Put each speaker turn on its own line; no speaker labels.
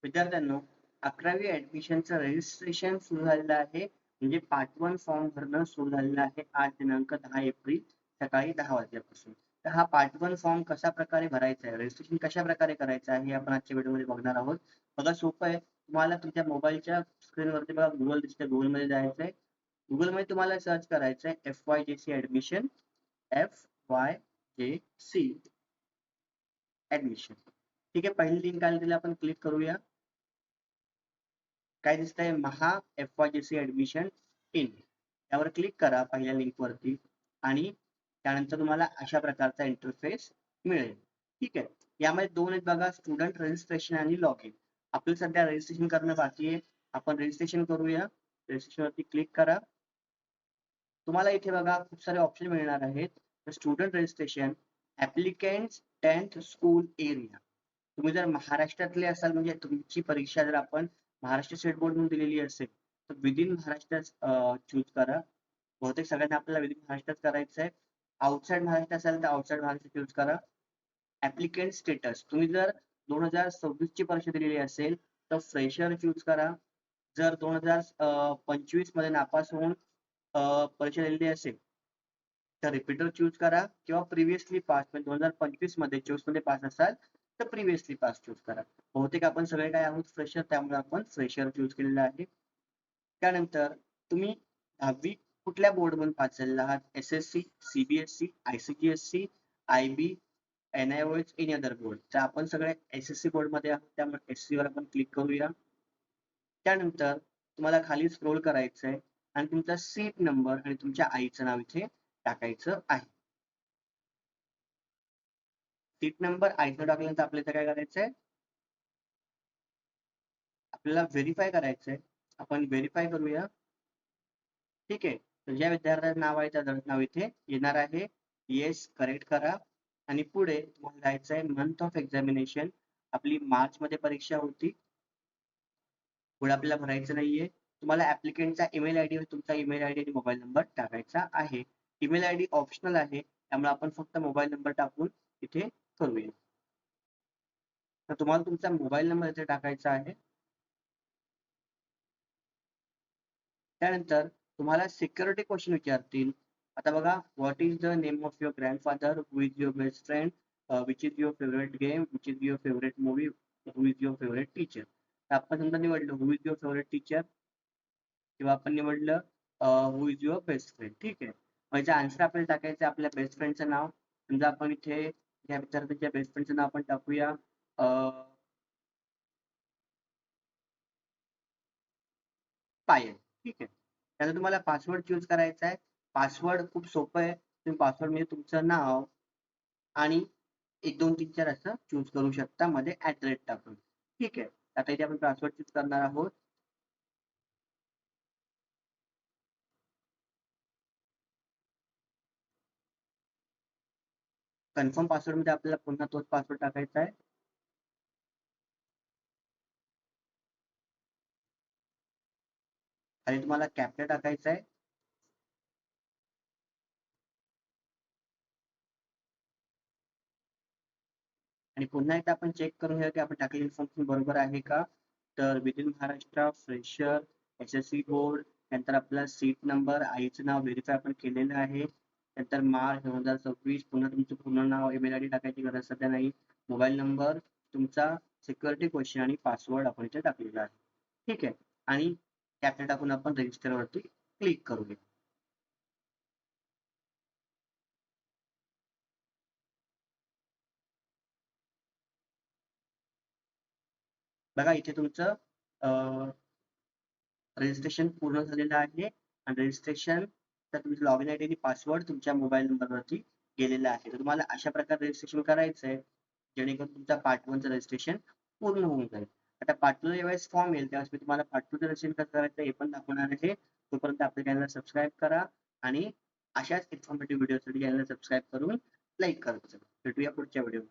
विद्यार्थ्यांनो, 11वी ऍडमिशनचं रजिस्ट्रेशन सुरू झालेलं आहे. म्हणजे पार्ट 1 फॉर्म भरणं सुरू झालेलं आहे आज दिनांक 10 एप्रिल सकाळी 10 वाजल्यापासून. तर हा पार्ट 1 फॉर्म कशा प्रकारे भरायचा आहे, रजिस्ट्रेशन कशा प्रकारे करायचं आहे हे आपण आजच्या व्हिडिओमध्ये बघणार आहोत. बघा, सोपं आहे. तुम्हाला तुमच्या मोबाईलच्या स्क्रीनवरती बघा गुगल दिसते, गुगलमध्ये जायचं आहे. गुगलमध्ये तुम्हाला सर्च करायचं आहे FYJC ऍडमिशन, FYJC ऍडमिशन. ठीक आहे, पहिली लिंक आली तिला आपण क्लिक करूया. काय दिसतंय, महा FYJC ऍडमिशन इन, यावर क्लिक करा पहिल्या लिंक वरती आणि त्यानंतर तुम्हाला अशा प्रकारचा इंटरफेस मिळेल. ठीक आहे, यामध्ये दोन आहेत बघा, स्टुडंट रजिस्ट्रेशन आणि लॉग इन. आपल्याला सध्या रजिस्ट्रेशन करणं बाकी आहे. आपण रजिस्ट्रेशन करूया. रजिस्ट्रेशन वरती क्लिक करा. तुम्हाला इथे बघा खूप सारे ऑप्शन मिळणार आहेत. Student registration, applicants 10th school area. तुम्ही जर महाराष्ट्रातले असाल, म्हणजे तुमची परीक्षा जर आपण महाराष्ट्र स्टेट बोर्ड म्हणून दिलेली असेल तर विदिन महाराष्ट्र चूज करा. बहुतेक सगळ्यांना आपल्याला विदिन महाराष्ट्रात करायचं आहे. आउटसाइड महाराष्ट्र असेल तर आउटसाइड महाराष्ट्र चूज करा. ऍप्लिकंट स्टेटस, तुम्ही जर 2026 ची परीक्षा दिलेली असेल तर फ्रेशर चूज करा. जर 2025 मध्ये नापास होऊन परीक्षा दिलेली असेल तर रिपीटर चूज करा, किंवा प्रिव्हियसली पास, म्हणजे 2025 मध्ये 24 मध्ये पास असाल तर प्रिव्हियसली पास चूज करा. बहुतेक आपण सगळे काय आहोत, फ्रेशर, त्यामुळे आपण फ्रेशर चूज केलेलं आहे. त्यानंतर तुम्ही 10वी कुठल्या बोर्ड मधून पास झालेला आहात, SSC, CBSE, ICGSC, IB, NIOH, any other board. तर आपण सगळे SSC बोर्ड मध्ये आहोत, त्यामुळे SC वर आपण क्लिक करूया. त्यानंतर तुम्हाला खाली स्क्रोल करायचं आहे आणि तुमचा सीट नंबर आणि तुमच्या आईचं नाव इथे टाकायचं आहे. सीट नंबर आईचं टाकल्यानंतर आपल्याला काय करायचं आहे, आपल्याला व्हेरीफाय करायचं आहे. आपण व्हेरीफाय करूया. ठीक आहे, तर ज्या विद्यार्थ्याचं नाव आहे त्या नाव इथे येणार आहे. येस, करेक्ट करा आणि पुढे तुम्हाला जायचं आहे. मंथ ऑफ एक्झामिनेशन, आपली मार्च मध्ये परीक्षा होती. पुढे आपल्याला भरायचं नाहीये. तुम्हाला ऍप्लिकेंटचा ईमेल आयडी, तुमचा ईमेल आयडी आणि मोबाईल नंबर टाकायचा आहे. ईमेल आयडी ऑप्शनल आहे, त्यामुळे आपण फक्त मोबाईल नंबर टाकून इथे करूया. तर तुम्हाला तुमचा मोबाईल नंबर इथे टाकायचा आहे. त्यानंतर तुम्हाला सिक्युरिटी क्वेश्चन विचारतील. आता बघा, what is the name of your grandfather, who is your best friend, which is your favourite game, which is your favourite movie, who is your favourite teacher. तर आपण समजा निवडलं हु इज युअर फेवरेट टीचर, किंवा आपण निवडलं हु is your best friend. ठीक आहे, म्हणजे आन्सर आपल्याला टाकायचं आपल्या बेस्ट फ्रेंडचं नाव. समजा आपण इथे या विद्यार्थ्यांच्या बेस्ट फ्रेंडचं नाव आपण टाकूया पायल. ठीक आहे, त्यानंतर तुम्हाला पासवर्ड चूज करायचा आहे. पासवर्ड खूप सोपं आहे. तुम्ही पासवर्ड म्हणजे तुमचं नाव आणि 1 2 3 4 असं चूज करू शकता, मध्ये @ टाकून. ठीक आहे, आता इथे आपण पासवर्ड चूज करणार आहोत. कन्फर्म पासवर्ड मध्ये आपल्याला पुन्हा तोच पासवर्ड टाकायचा आहे. आणि तुम्हाला कॅप्चा टाकायचा आहे. आणि पुन्हा एकदा आपण चेक करून घ्या की आपण टाकलेली इन्फॉर्मेशन बरोबर आहे का. तर within Maharashtra, fresher, SSC board, नंतर आपला सीट नंबर, आईचं नाव व्हेरीफाय आपण केलेलं आहे. नंतर मार्च 2026, पुन्हा तुमचं पूर्ण नाव, ईमेल आयडी टाकायची गरज सध्या नाही. मोबाईल नंबर, तुमचा सिक्युरिटी क्वेश्चन आणि पासवर्ड आपण इथे टाकलेला आहे. ठीक आहे, आणि कॅप्चा टाकून आपण रजिस्टर वरती क्लिक करूया. बघा, इथे तुमचं रजिस्ट्रेशन पूर्ण झालेलं आहे आणि रजिस्ट्रेशन तर तुमचं लॉगिन आयडी आणि पासवर्ड तुमच्या मोबाईल नंबरवरती गेलेला आहे. तर तुम्हाला अशा प्रकारे रजिस्ट्रेशन करायचं आहे जेणेकरून तुमचा पार्ट 1चं रजिस्ट्रेशन पूर्ण होऊन जाईल. आता पार्ट 2 ज्यावेळेस फॉर्म येईल त्यावेळेस मी तुम्हाला पार्ट 2चं रजिस्ट्रेशन कसं करायचं हे पण दाखवणार आहे. तोपर्यंत आपल्या चॅनलला सबस्क्राईब करा आणि अशाच इन्फॉर्मेटिव्ह व्हिडिओसाठी चॅनलला सबस्क्राईब करून लाईक करत जा. भेटूया पुढच्या व्हिडिओ.